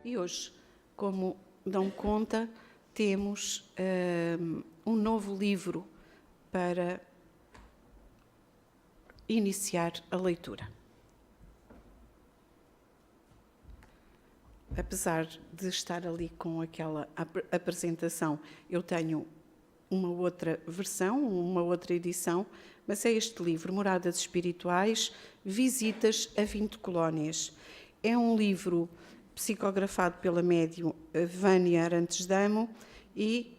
E hoje, como dão conta, temos um novo livro para iniciar a leitura. Apesar de estar ali com aquela apresentação, eu tenho uma outra versão, uma outra edição, mas é este livro, Moradas Espirituais, Visitas a 20 Colónias. É um livro psicografado pela médium Vânia Arantes Damo e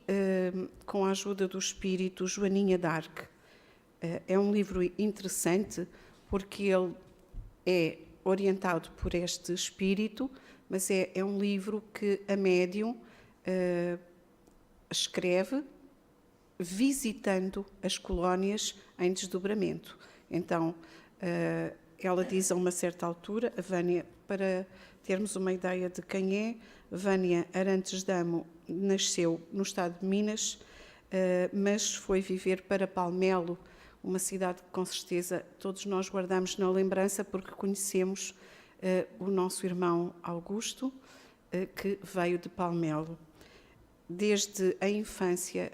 com a ajuda do espírito Joaninha d'Arc. É um livro interessante porque ele é orientado por este espírito, mas é um livro que a médium escreve visitando as colónias em desdobramento. Então, ela diz a uma certa altura, a Vânia, para termos uma ideia de quem é, Vânia Arantes Damo nasceu no estado de Minas, mas foi viver para Palmelo, uma cidade que com certeza todos nós guardamos na lembrança porque conhecemos o nosso irmão Augusto, que veio de Palmelo. Desde a infância,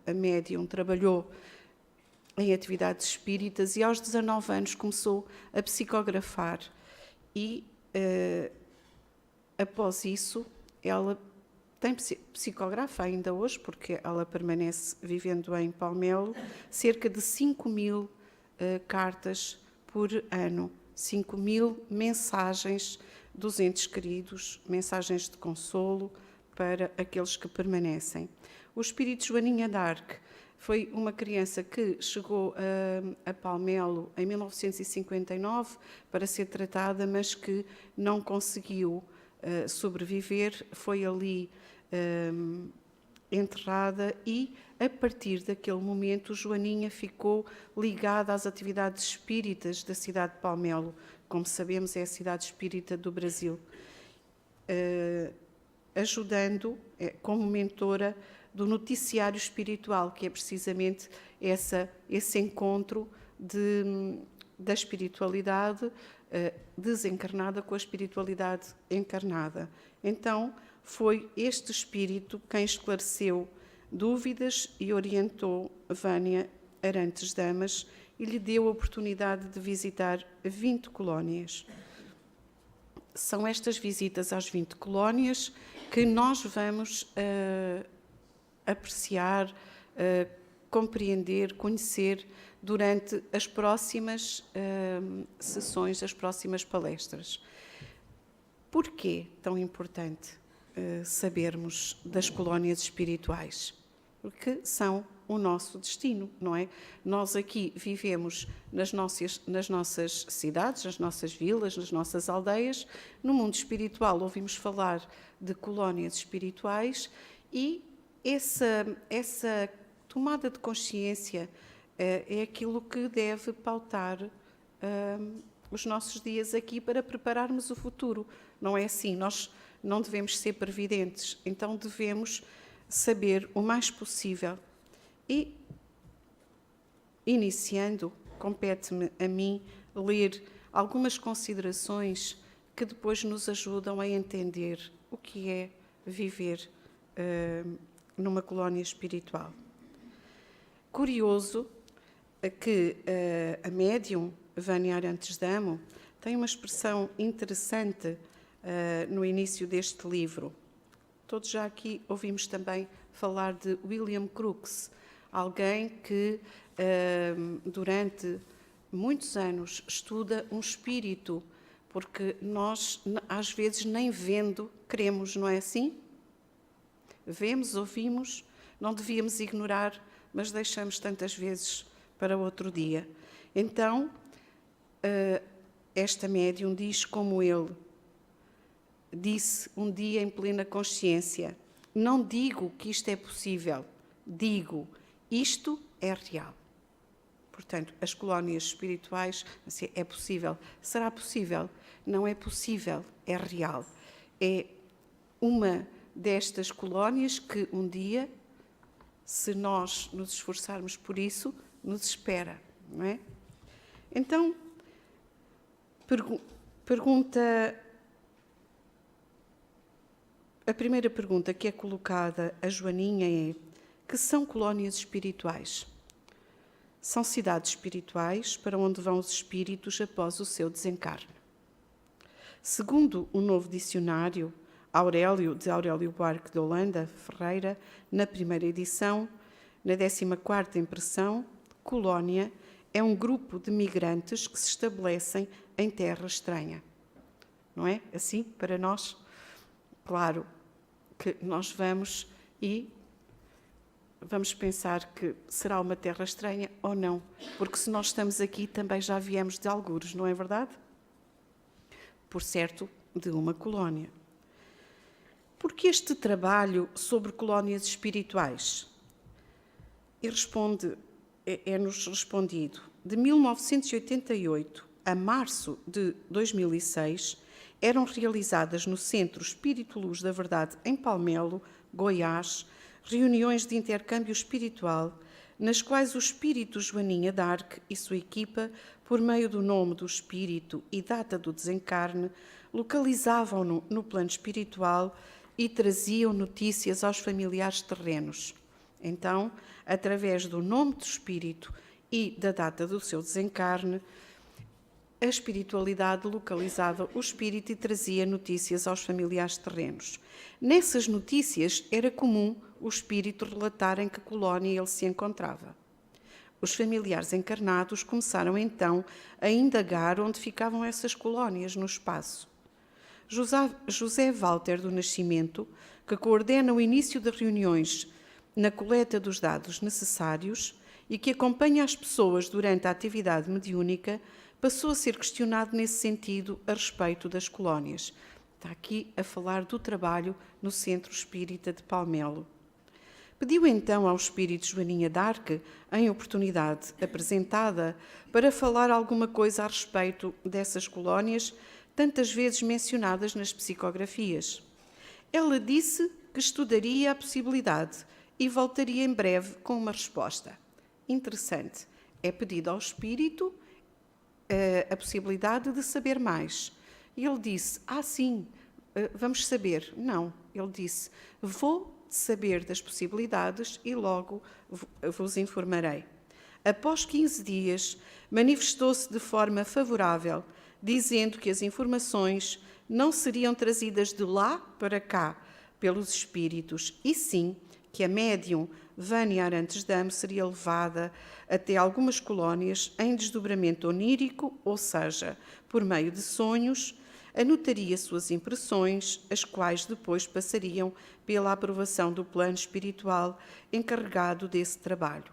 a médium trabalhou em atividades espíritas e aos 19 anos começou a psicografar e, após isso, ela psicografa ainda hoje, porque ela permanece vivendo em Palmelo, cerca de 5.000 cartas por ano, 5.000 mensagens dos entes queridos, mensagens de consolo para aqueles que permanecem. O espírito Joaninha d'Arc foi uma criança que chegou a Palmelo em 1959 para ser tratada, mas que não conseguiu sobreviver, foi ali enterrada e, a partir daquele momento, Joaninha ficou ligada às atividades espíritas da cidade de Palmelo. Como sabemos, é a cidade espírita do Brasil, ajudando como mentora do noticiário espiritual, que é precisamente esse encontro da espiritualidade desencarnada com a espiritualidade encarnada. Então, foi este espírito quem esclareceu dúvidas e orientou Vânia Arantes Damas e lhe deu a oportunidade de visitar 20 colónias. São estas visitas às 20 colónias que nós vamos apreciar, compreender, conhecer durante as próximas sessões, as próximas palestras. Porquê tão importante sabermos das colónias espirituais? Porque são o nosso destino, não é? Nós aqui vivemos nas nossas cidades, nas nossas vilas, nas nossas aldeias. No mundo espiritual ouvimos falar de colónias espirituais e essa tomada de consciência é aquilo que deve pautar os nossos dias aqui para prepararmos o futuro. Não é assim, nós não devemos ser previdentes, então devemos saber o mais possível. E, iniciando, compete-me a mim ler algumas considerações que depois nos ajudam a entender o que é viver numa colónia espiritual. Curioso que a médium Vânia Arantes Damo tem uma expressão interessante no início deste livro. Todos já aqui ouvimos também falar de William Crookes, alguém que durante muitos anos estuda um espírito, porque nós às vezes nem vendo queremos, não é assim? Vemos, ouvimos, não devíamos ignorar, mas deixamos tantas vezes para outro dia. Então, esta médium diz como ele disse um dia em plena consciência: não digo que isto é possível, digo, isto é real. Portanto, as colónias espirituais, assim, é possível. Será possível? Não é possível, é real. É uma destas colónias que um dia, se nós nos esforçarmos por isso, nos espera, não é? Então, pergunta a primeira pergunta que é colocada a Joaninha é: que são colónias espirituais? São cidades espirituais para onde vão os espíritos após o seu desencarne. Segundo o novo dicionário de Aurélio Buarque de Holanda Ferreira, na primeira edição, na 14ª impressão, colónia é um grupo de migrantes que se estabelecem em terra estranha. Não é assim para nós? Claro que nós vamos pensar que será uma terra estranha ou não, porque se nós estamos aqui também já viemos de algures, não é verdade? Por certo, de uma colónia. Porque este trabalho sobre colónias espirituais? É-nos respondido, de 1988 a março de 2006, eram realizadas no Centro Espírito Luz da Verdade, em Palmelo, Goiás, reuniões de intercâmbio espiritual, nas quais o espírito Joaninha d'Arc e sua equipa, por meio do nome do espírito e data do desencarne, localizavam-no no plano espiritual e traziam notícias aos familiares terrenos. Então, através do nome do espírito e da data do seu desencarne, a espiritualidade localizava o espírito e trazia notícias aos familiares terrenos. Nessas notícias era comum o espírito relatar em que colónia ele se encontrava. Os familiares encarnados começaram então a indagar onde ficavam essas colónias no espaço. José Walter do Nascimento, que coordena o início de reuniões na coleta dos dados necessários e que acompanha as pessoas durante a atividade mediúnica, passou a ser questionado nesse sentido a respeito das colónias. Está aqui a falar do trabalho no Centro Espírita de Palmelo. Pediu então ao espírito Joaninha d'Arc, em oportunidade apresentada, para falar alguma coisa a respeito dessas colónias, tantas vezes mencionadas nas psicografias. Ela disse que estudaria a possibilidade e voltaria em breve com uma resposta. Interessante. É pedido ao espírito a possibilidade de saber mais. E ele disse, sim, vamos saber. Não, ele disse, vou saber das possibilidades e logo vos informarei. Após 15 dias, manifestou-se de forma favorável, dizendo que as informações não seriam trazidas de lá para cá pelos espíritos, e sim que a médium Vânia Arantes Damo seria levada até algumas colónias em desdobramento onírico, ou seja, por meio de sonhos, anotaria suas impressões, as quais depois passariam pela aprovação do plano espiritual encarregado desse trabalho.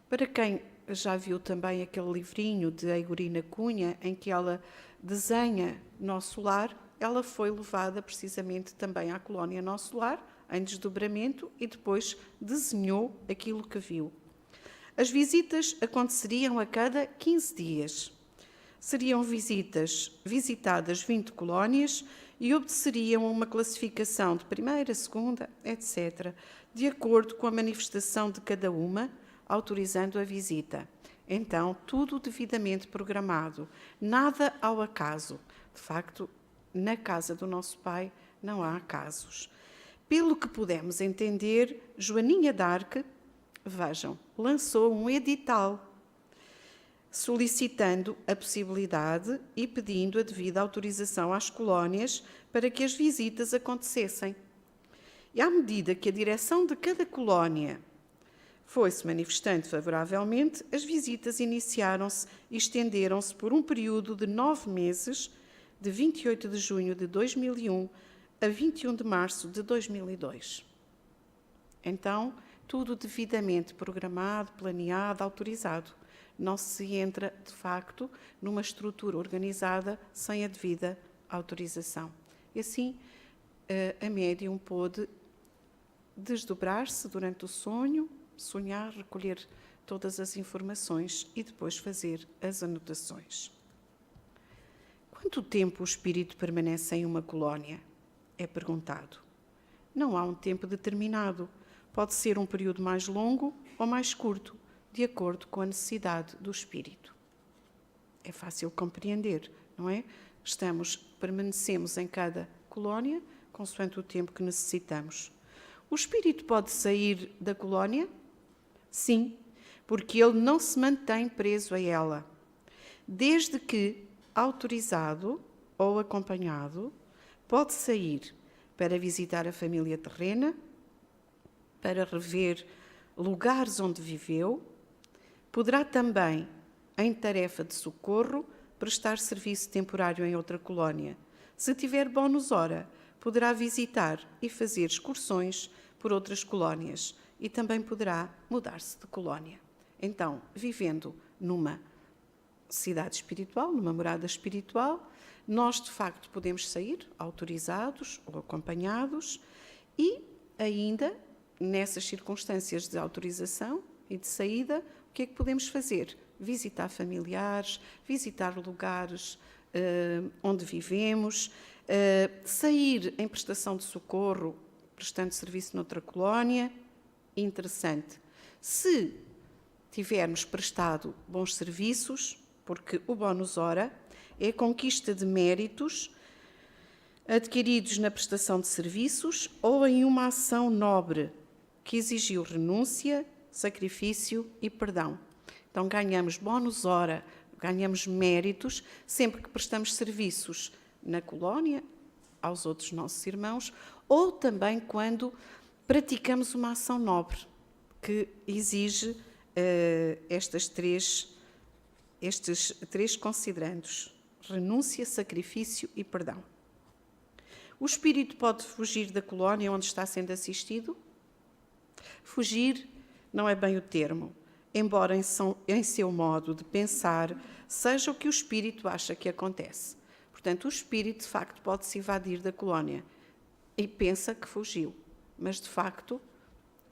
Para quem já viu também aquele livrinho de Eigorina Cunha, em que ela desenha Nosso Lar, ela foi levada precisamente também à colónia Nosso Lar, em desdobramento, e depois desenhou aquilo que viu. As visitas aconteceriam a cada 15 dias. Seriam visitadas 20 colónias e obedeceriam a uma classificação de primeira, segunda, etc., de acordo com a manifestação de cada uma, autorizando a visita. Então, tudo devidamente programado, nada ao acaso. De facto, na casa do nosso Pai não há acasos. Pelo que pudemos entender, Joaninha d'Arc, vejam, lançou um edital solicitando a possibilidade e pedindo a devida autorização às colónias para que as visitas acontecessem. E à medida que a direção de cada colónia foi-se manifestando favoravelmente, as visitas iniciaram-se e estenderam-se por um período de 9 meses, de 28 de junho de 2001 a 21 de março de 2002. Então, tudo devidamente programado, planeado, autorizado. Não se entra, de facto, numa estrutura organizada sem a devida autorização. E assim, a médium pôde desdobrar-se durante o sonho, sonhar, recolher todas as informações e depois fazer as anotações. Quanto tempo o espírito permanece em uma colónia? É perguntado. Não há um tempo determinado. Pode ser um período mais longo ou mais curto, de acordo com a necessidade do espírito. É fácil compreender, não é? Permanecemos em cada colónia consoante o tempo que necessitamos. O espírito pode sair da colónia? Sim, porque ele não se mantém preso a ela, desde que, autorizado ou acompanhado, pode sair para visitar a família terrena, para rever lugares onde viveu, poderá também, em tarefa de socorro, prestar serviço temporário em outra colónia. Se tiver bónus hora, poderá visitar e fazer excursões por outras colónias e também poderá mudar-se de colónia. Então, vivendo numa cidade espiritual, numa morada espiritual, nós de facto podemos sair autorizados ou acompanhados e ainda nessas circunstâncias de autorização e de saída, o que é que podemos fazer? Visitar familiares, visitar lugares onde vivemos, sair em prestação de socorro, prestando serviço noutra colónia. Interessante. Se tivermos prestado bons serviços, porque o bónus hora é a conquista de méritos adquiridos na prestação de serviços ou em uma ação nobre que exigiu renúncia, sacrifício e perdão. Então ganhamos bónus hora, ganhamos méritos sempre que prestamos serviços na colónia, aos outros nossos irmãos, ou também quando praticamos uma ação nobre que exige estes três considerandos: renúncia, sacrifício e perdão. O espírito pode fugir da colónia onde está sendo assistido? Fugir não é bem o termo, embora em seu modo de pensar seja o que o espírito acha que acontece. Portanto, o espírito de facto pode-se evadir da colónia e pensa que fugiu, mas de facto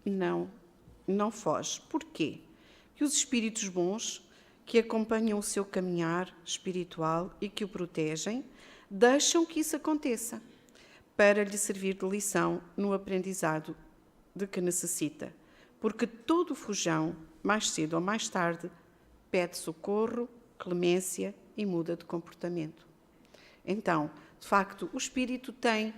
não foge. Porquê? Que os espíritos bons que acompanham o seu caminhar espiritual e que o protegem, deixam que isso aconteça, para lhe servir de lição no aprendizado de que necessita. Porque todo fujão, mais cedo ou mais tarde, pede socorro, clemência e muda de comportamento. Então, de facto, o espírito tem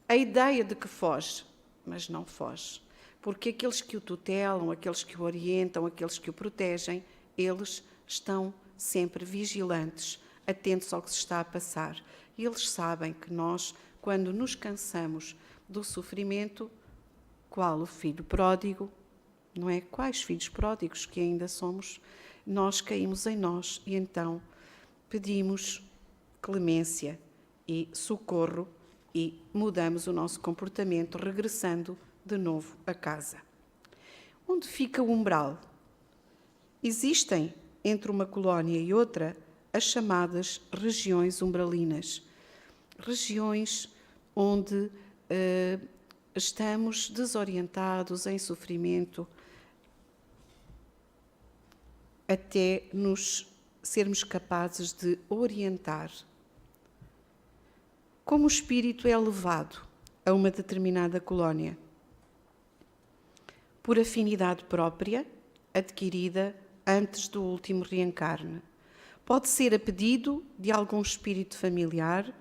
a ideia de que foge, mas não foge. Porque aqueles que o tutelam, aqueles que o orientam, aqueles que o protegem, eles estão sempre vigilantes, atentos ao que se está a passar. E eles sabem que nós, quando nos cansamos do sofrimento, qual o filho pródigo, não é? Quais filhos pródigos que ainda somos, nós caímos em nós e então pedimos clemência e socorro e mudamos o nosso comportamento, regressando de novo a casa. Onde fica o umbral? Existem, entre uma colónia e outra, as chamadas regiões umbralinas. Regiões onde estamos desorientados, em sofrimento, até nos sermos capazes de orientar. Como o espírito é levado a uma determinada colónia? Por afinidade própria, adquirida antes do último reencarne. Pode ser a pedido de algum espírito familiar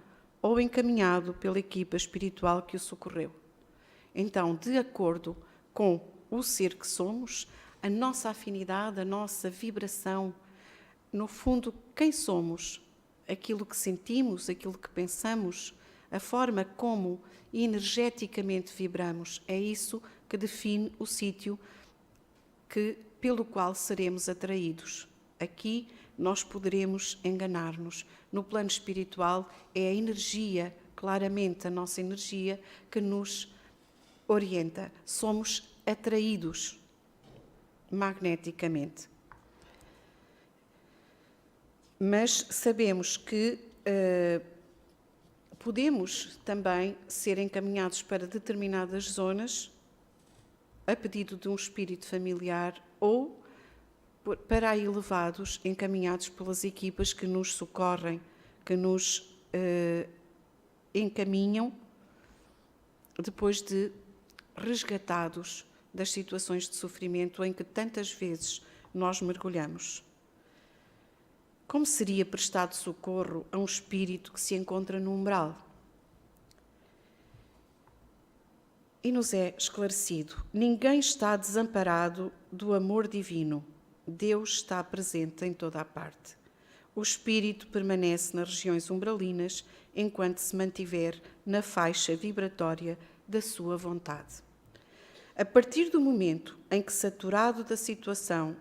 ou encaminhado pela equipa espiritual que o socorreu. Então, de acordo com o ser que somos, a nossa afinidade, a nossa vibração, no fundo, quem somos, aquilo que sentimos, aquilo que pensamos, a forma como energeticamente vibramos, é isso que define o sítio pelo qual seremos atraídos. Aqui nós poderemos enganar-nos. No plano espiritual é a energia, claramente a nossa energia, que nos orienta. Somos atraídos magneticamente. Mas sabemos que podemos também ser encaminhados para determinadas zonas a pedido de um espírito familiar ou para aí levados, encaminhados pelas equipas que nos socorrem, que nos encaminham depois de resgatados das situações de sofrimento em que tantas vezes nós mergulhamos. Como seria prestado socorro a um espírito que se encontra no umbral? E nos é esclarecido: ninguém está desamparado do amor divino. Deus está presente em toda a parte. O espírito permanece nas regiões umbralinas enquanto se mantiver na faixa vibratória da sua vontade. A partir do momento em que, saturado da situação,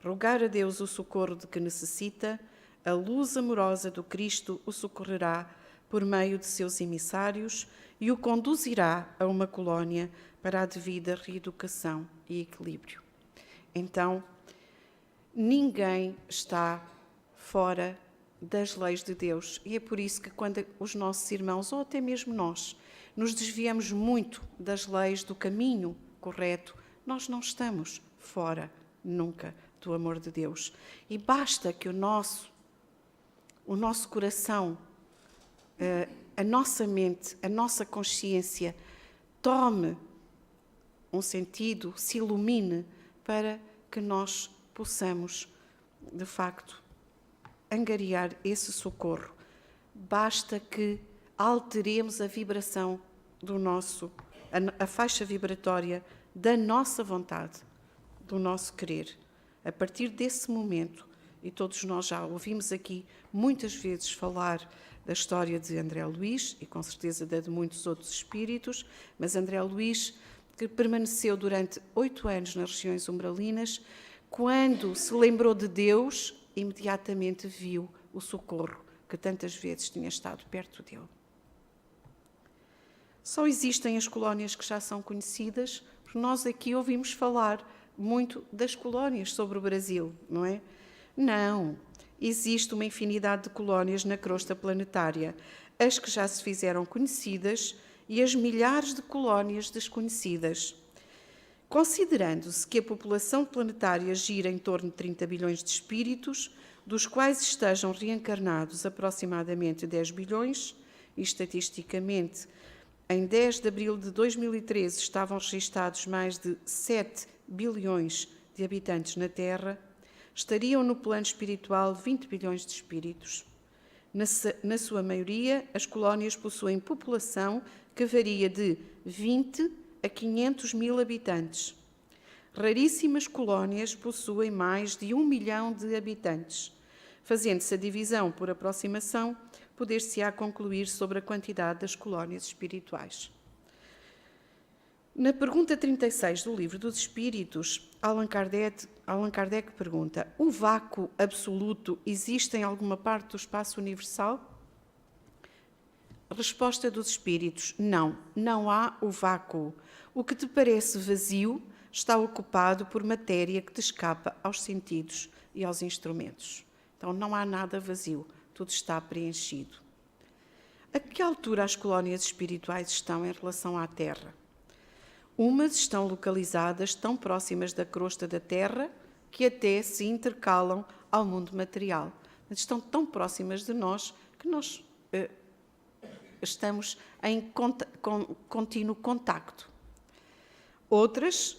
rogar a Deus o socorro de que necessita, a luz amorosa do Cristo o socorrerá por meio de seus emissários e o conduzirá a uma colónia para a devida reeducação e equilíbrio. Então, ninguém está fora das leis de Deus. E é por isso que quando os nossos irmãos, ou até mesmo nós, nos desviamos muito das leis do caminho correto, nós não estamos fora nunca do amor de Deus. E basta que o nosso coração, a nossa mente, a nossa consciência tome um sentido, se ilumine, para que nós possamos, de facto, angariar esse socorro. Basta que alteremos a vibração a faixa vibratória da nossa vontade, do nosso querer. A partir desse momento, e todos nós já ouvimos aqui muitas vezes falar da história de André Luís, e com certeza da de muitos outros espíritos, mas André Luís, que permaneceu durante 8 anos nas regiões umbralinas, quando se lembrou de Deus, imediatamente viu o socorro que tantas vezes tinha estado perto dele. Só existem as colónias que já são conhecidas, porque nós aqui ouvimos falar muito das colónias sobre o Brasil, não é? Não, existe uma infinidade de colónias na crosta planetária, as que já se fizeram conhecidas e as milhares de colónias desconhecidas. Considerando-se que a população planetária gira em torno de 30 bilhões de espíritos, dos quais estejam reencarnados aproximadamente 10 bilhões, e estatisticamente, em 10 de abril de 2013 estavam registados mais de 7 bilhões de habitantes na Terra, estariam no plano espiritual 20 bilhões de espíritos. Na sua maioria, as colónias possuem população que varia de 20 a 500 mil habitantes. Raríssimas colónias possuem mais de 1 milhão de habitantes. Fazendo-se a divisão por aproximação, poder-se-á concluir sobre a quantidade das colónias espirituais. Na pergunta 36 do Livro dos Espíritos, Allan Kardec pergunta: o vácuo absoluto existe em alguma parte do espaço universal? Resposta dos Espíritos: não, não há o vácuo. O que te parece vazio está ocupado por matéria que te escapa aos sentidos e aos instrumentos. Então não há nada vazio, tudo está preenchido. A que altura as colónias espirituais estão em relação à Terra? Umas estão localizadas tão próximas da crosta da Terra que até se intercalam ao mundo material. Estão tão próximas de nós que nós estamos em contínuo contacto. Outras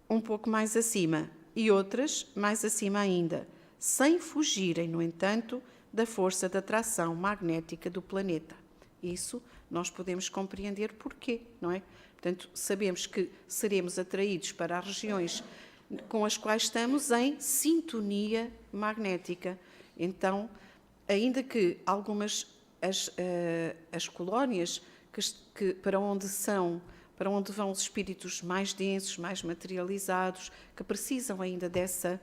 um pouco mais acima e outras mais acima ainda, sem fugirem, no entanto, da força de atração magnética do planeta. Isso nós podemos compreender porquê, não é? Portanto, sabemos que seremos atraídos para as regiões com as quais estamos em sintonia magnética. Então, ainda que algumas as colónias para onde vão os espíritos mais densos, mais materializados, que precisam ainda desse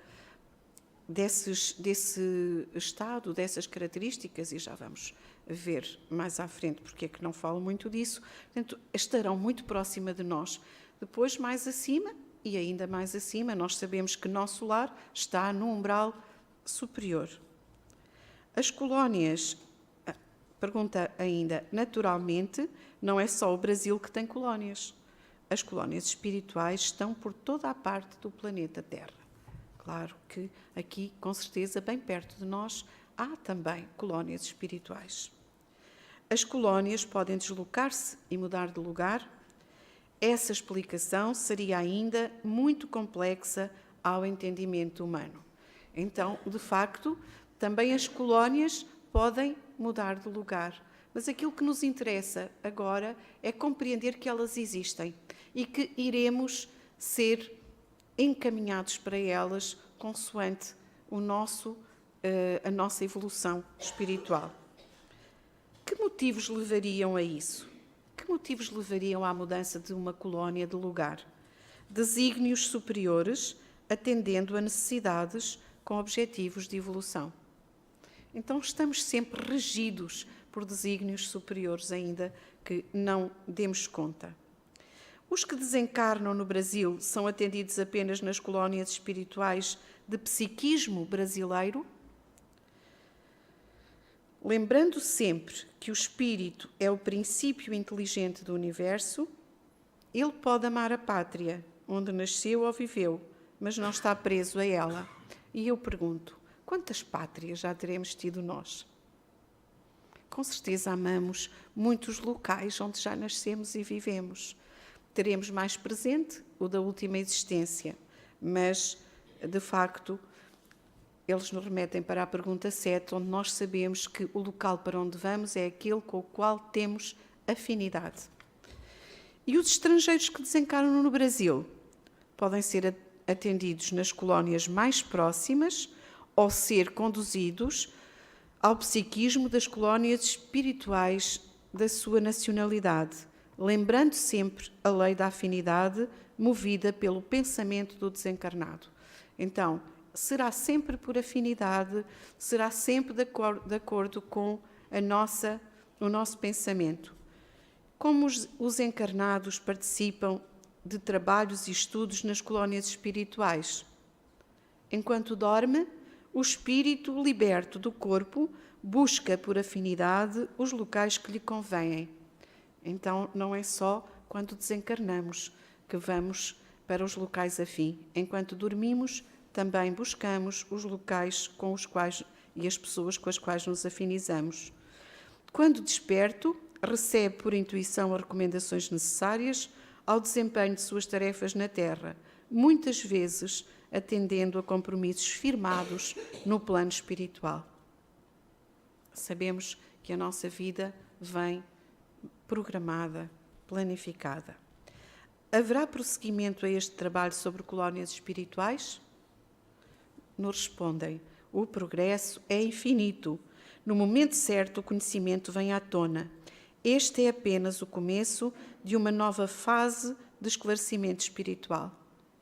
estado, dessas características, e já vamos ver mais à frente porque é que não falo muito disso, portanto, estarão muito próxima de nós. Depois, mais acima, e ainda mais acima, nós sabemos que nosso lar está no umbral superior. As colónias, pergunta ainda, naturalmente, não é só o Brasil que tem colónias. As colónias espirituais estão por toda a parte do planeta Terra. Claro que aqui, com certeza, bem perto de nós, há também colónias espirituais. As colónias podem deslocar-se e mudar de lugar. Essa explicação seria ainda muito complexa ao entendimento humano. Então, de facto, também as colónias podem mudar de lugar, Mas aquilo que nos interessa agora é compreender que elas existem e que iremos ser encaminhados para elas consoante a nossa evolução espiritual. Que motivos levariam a isso? Que motivos levariam à mudança de uma colónia de lugar? Desígnios superiores, atendendo a necessidades com objetivos de evolução. Então estamos sempre regidos por desígnios superiores, ainda que não demos conta. Os que desencarnam no Brasil são atendidos apenas nas colónias espirituais de psiquismo brasileiro? Lembrando sempre que o espírito é o princípio inteligente do universo, ele pode amar a pátria, onde nasceu ou viveu, mas não está preso a ela. E eu pergunto, quantas pátrias já teremos tido nós? Com certeza amamos muitos locais onde já nascemos e vivemos. Teremos mais presente o da última existência, mas, de facto, eles nos remetem para a pergunta 7, onde nós sabemos que o local para onde vamos é aquele com o qual temos afinidade. E os estrangeiros que desencarnam no Brasil podem ser atendidos nas colónias mais próximas ou ser conduzidos ao psiquismo das colónias espirituais da sua nacionalidade, lembrando sempre a lei da afinidade movida pelo pensamento do desencarnado. Então, será sempre por afinidade, será sempre de acordo com o nosso pensamento. Como os encarnados participam de trabalhos e estudos nas colónias espirituais? Enquanto dorme, o espírito liberto do corpo busca por afinidade os locais que lhe convêm. Então, não é só quando desencarnamos que vamos para os locais afim. Enquanto dormimos, também buscamos os locais com os quais e as pessoas com as quais nos afinizamos. Quando desperto, recebe por intuição as recomendações necessárias ao desempenho de suas tarefas na Terra, muitas vezes atendendo a compromissos firmados no plano espiritual. Sabemos que a nossa vida vem programada, planificada. Haverá prosseguimento a este trabalho sobre colónias espirituais? Nos respondem, o progresso é infinito. No momento certo, o conhecimento vem à tona. Este é apenas o começo de uma nova fase de esclarecimento espiritual.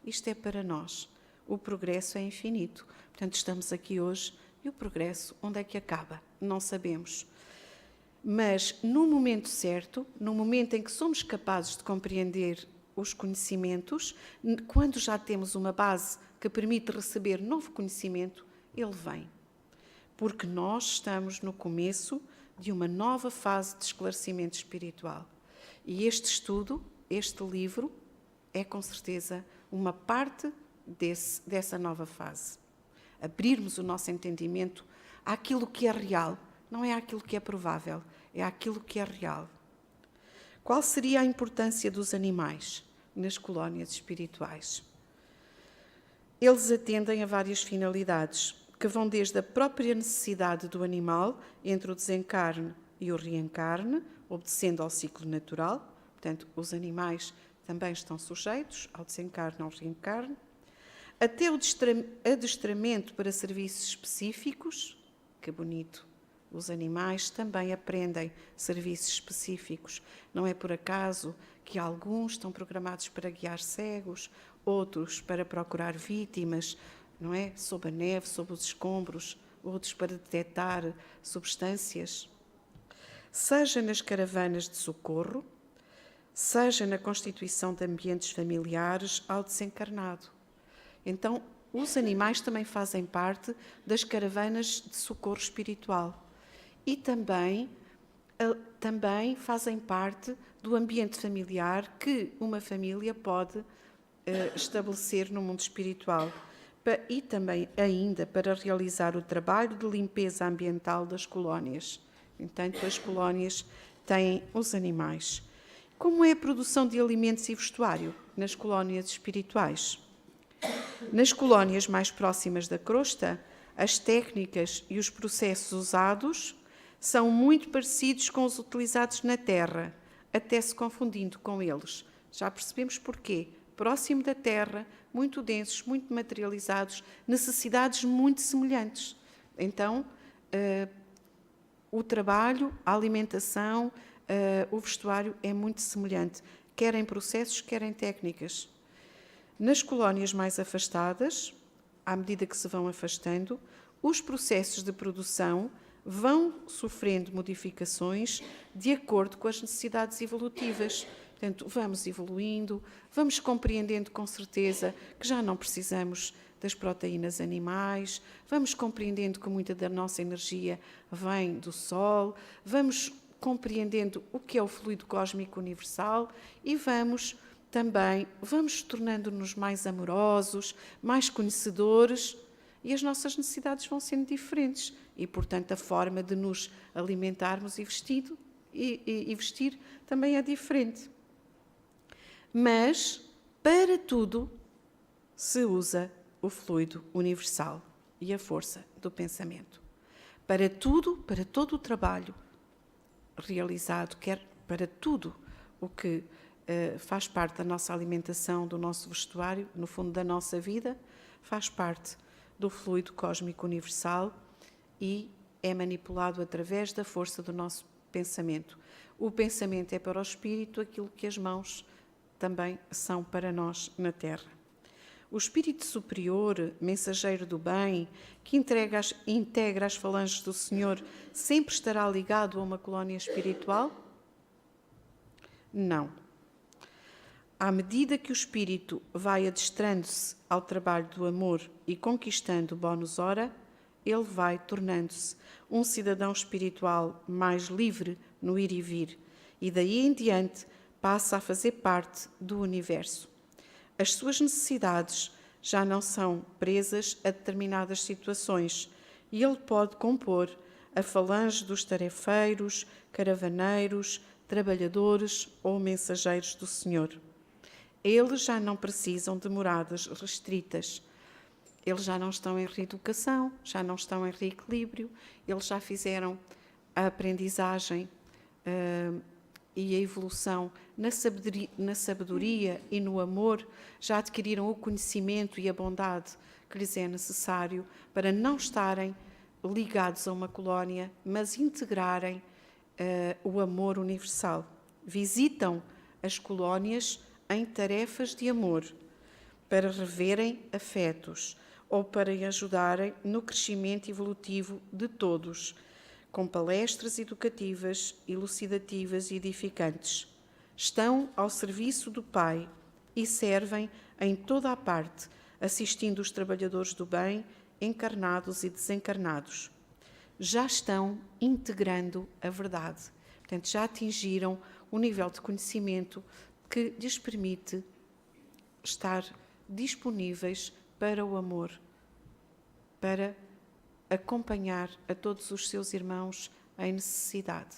Isto é para nós. O progresso é infinito. Portanto, estamos aqui hoje e o progresso, onde é que acaba? Não sabemos. Mas, no momento certo, no momento em que somos capazes de compreender os conhecimentos, quando já temos uma base que permite receber novo conhecimento, ele vem. Porque nós estamos no começo de uma nova fase de esclarecimento espiritual. E este estudo, este livro, é com certeza uma parte dessa nova fase. Abrirmos o nosso entendimento àquilo que é real, não é àquilo que é provável, é àquilo que é real. Qual seria a importância dos animais nas colónias espirituais? Eles atendem a várias finalidades, que vão desde a própria necessidade do animal entre o desencarne e o reencarne, obedecendo ao ciclo natural. Portanto, os animais também estão sujeitos ao desencarne e ao reencarne, até o adestramento para serviços específicos. Que bonito! Os animais também aprendem serviços específicos. Não é por acaso que alguns estão programados para guiar cegos, outros para procurar vítimas, não é? Sob a neve, sob os escombros, outros para detectar substâncias. Seja nas caravanas de socorro, seja na constituição de ambientes familiares ao desencarnado. Então, os animais também fazem parte das caravanas de socorro espiritual e também fazem parte do ambiente familiar que uma família pode estabelecer no mundo espiritual. E também ainda para realizar o trabalho de limpeza ambiental das colónias. Portanto, as colónias têm os animais. Como é a produção de alimentos e vestuário nas colónias espirituais? Nas colónias mais próximas da crosta, as técnicas e os processos usados São muito parecidos com os utilizados na Terra, até se confundindo com eles. Já percebemos porquê. Próximo da Terra, muito densos, muito materializados, necessidades muito semelhantes. Então, o trabalho, a alimentação, o vestuário é muito semelhante, quer em processos, quer em técnicas. Nas colónias mais afastadas, à medida que se vão afastando, os processos de produção vão sofrendo modificações de acordo com as necessidades evolutivas. Portanto, vamos evoluindo, vamos compreendendo com certeza que já não precisamos das proteínas animais, vamos compreendendo que muita da nossa energia vem do Sol, vamos compreendendo o que é o fluido cósmico universal e vamos tornando-nos mais amorosos, mais conhecedores, e as nossas necessidades vão sendo diferentes. E, portanto, a forma de nos alimentarmos e vestir também é diferente. Mas, para tudo, se usa o fluido universal e a força do pensamento. Para tudo, para todo o trabalho realizado, quer para tudo o que faz parte da nossa alimentação, do nosso vestuário, no fundo da nossa vida, faz parte do fluido cósmico universal e é manipulado através da força do nosso pensamento. O pensamento é para o espírito aquilo que as mãos também são para nós na Terra. O espírito superior, mensageiro do bem, que integra as falanges do Senhor, sempre estará ligado a uma colónia espiritual? Não. À medida que o espírito vai adestrando-se ao trabalho do amor e conquistando o bónus hora, ele vai tornando-se um cidadão espiritual mais livre no ir e vir, e daí em diante passa a fazer parte do universo. As suas necessidades já não são presas a determinadas situações e ele pode compor a falange dos tarefeiros, caravaneiros, trabalhadores ou mensageiros do Senhor. Eles já não precisam de moradas restritas. Eles já não estão em reeducação, já não estão em reequilíbrio, eles já fizeram a aprendizagem e a evolução na sabedoria e no amor, já adquiriram o conhecimento e a bondade que lhes é necessário para não estarem ligados a uma colónia, mas integrarem o amor universal. Visitam as colónias em tarefas de amor, para reverem afetos ou para ajudarem no crescimento evolutivo de todos, com palestras educativas, elucidativas e edificantes. Estão ao serviço do Pai e servem em toda a parte, assistindo os trabalhadores do bem, encarnados e desencarnados. Já estão integrando a verdade. Portanto, já atingiram o nível de conhecimento que lhes permite estar disponíveis para o amor, para acompanhar a todos os seus irmãos em necessidade.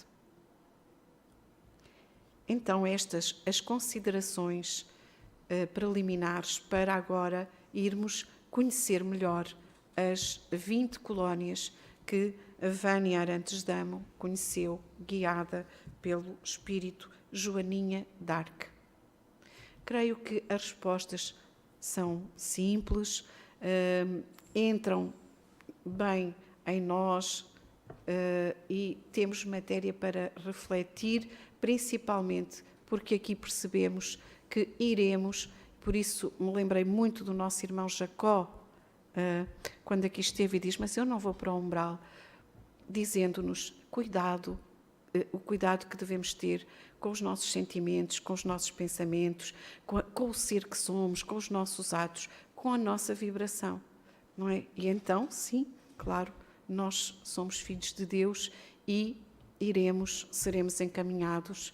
Então, estas as considerações preliminares para agora irmos conhecer melhor as 20 colónias que a Vânia Arantes Damo conheceu, guiada pelo espírito Joaninha d'Arc. Creio que as respostas são simples, entram bem em nós e temos matéria para refletir, principalmente porque aqui percebemos que iremos, por isso me lembrei muito do nosso irmão Jacó, quando aqui esteve e diz, mas eu não vou para o umbral, dizendo-nos, cuidado, o cuidado que devemos ter com os nossos sentimentos, com os nossos pensamentos, com o ser que somos, com os nossos atos, com a nossa vibração, não é? E então, sim, claro, nós somos filhos de Deus e seremos encaminhados,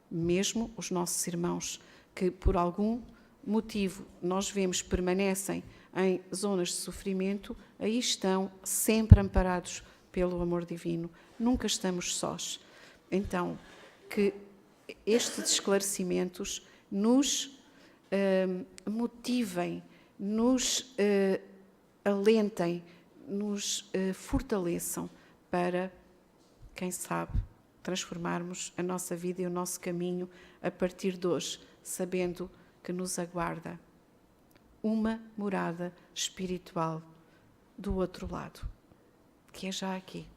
mesmo os nossos irmãos que por algum motivo nós vemos permanecem em zonas de sofrimento, aí estão sempre amparados pelo amor divino, nunca estamos sós. Então, que estes esclarecimentos nos motivem, nos alentem, nos fortaleçam para quem sabe, transformarmos a nossa vida e o nosso caminho a partir de hoje, sabendo que nos aguarda uma morada espiritual do outro lado, que é já aqui.